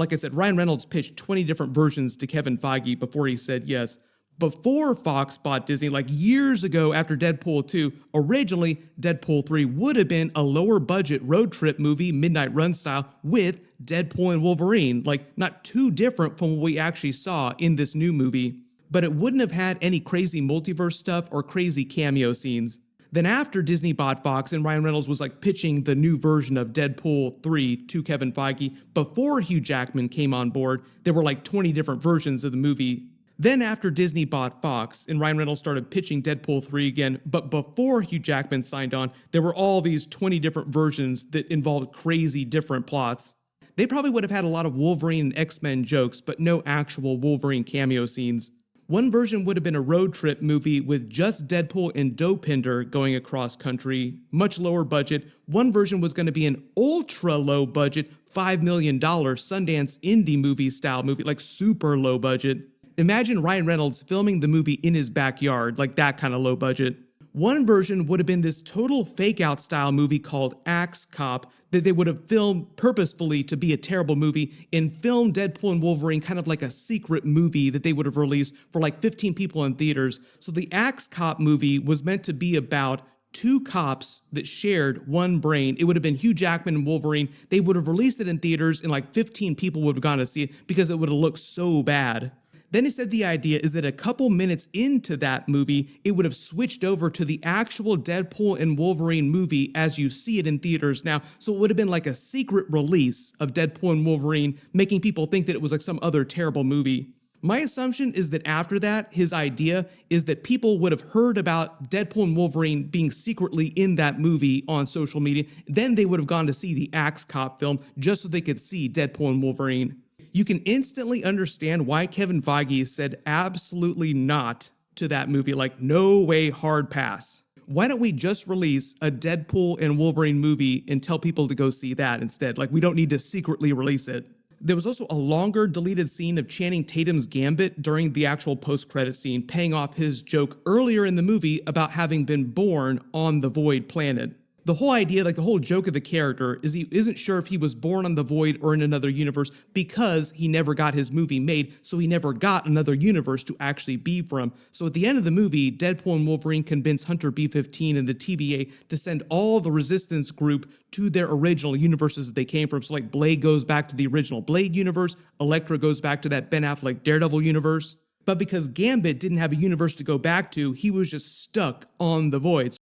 Like I said, Ryan Reynolds pitched 20 different versions to Kevin Feige before he said yes. Before Fox bought Disney, like years ago after Deadpool 2, originally Deadpool 3 would have been a lower budget road trip movie, Midnight Run style, with Deadpool and Wolverine, like not too different from what we actually saw in this new movie. But it wouldn't have had any crazy multiverse stuff or crazy cameo scenes. Then after Disney bought Fox and Ryan Reynolds was like pitching the new version of Deadpool 3 to Kevin Feige, before Hugh Jackman came on board, there were like 20 different versions of the movie. Then after Disney bought Fox and Ryan Reynolds started pitching Deadpool 3 again, but before Hugh Jackman signed on, there were all these 20 different versions that involved crazy different plots. They probably would have had a lot of Wolverine and X-Men jokes, but no actual Wolverine cameo scenes. One version would have been a road trip movie with just Deadpool and Dopinder going across country, much lower budget. One version was going to be an ultra low budget, $5 million Sundance indie movie style movie, like super low budget. Imagine Ryan Reynolds filming the movie in his backyard, like that kind of low budget. One version would have been this total fake-out style movie called Axe Cop that they would have filmed purposefully to be a terrible movie and filmed Deadpool and Wolverine kind of like a secret movie that they would have released for like 15 people in theaters. So the Axe Cop movie was meant to be about two cops that shared one brain. It would have been Hugh Jackman and Wolverine. They would have released it in theaters and like 15 people would have gone to see it because it would have looked so bad. Then he said the idea is that a couple minutes into that movie, it would have switched over to the actual Deadpool and Wolverine movie as you see it in theaters now. So it would have been like a secret release of Deadpool and Wolverine, making people think that it was like some other terrible movie. My assumption is that after that, his idea is that people would have heard about Deadpool and Wolverine being secretly in that movie on social media. Then they would have gone to see the Axe Cop film just so they could see Deadpool and Wolverine. You can instantly understand why Kevin Feige said absolutely not to that movie, like no way, hard pass. Why don't we just release a Deadpool and Wolverine movie and tell people to go see that instead? Like we don't need to secretly release it. There was also a longer deleted scene of Channing Tatum's Gambit during the actual post-credit scene, paying off his joke earlier in the movie about having been born on the Void planet. The whole idea, like the whole joke of the character, is he isn't sure if he was born on the Void or in another universe because he never got his movie made, so he never got another universe to actually be from. So at the end of the movie, Deadpool and Wolverine convince Hunter B-15 and the TVA to send all the Resistance group to their original universes that they came from. So like Blade goes back to the original Blade universe, Elektra goes back to that Ben Affleck Daredevil universe. But because Gambit didn't have a universe to go back to, he was just stuck on the Void.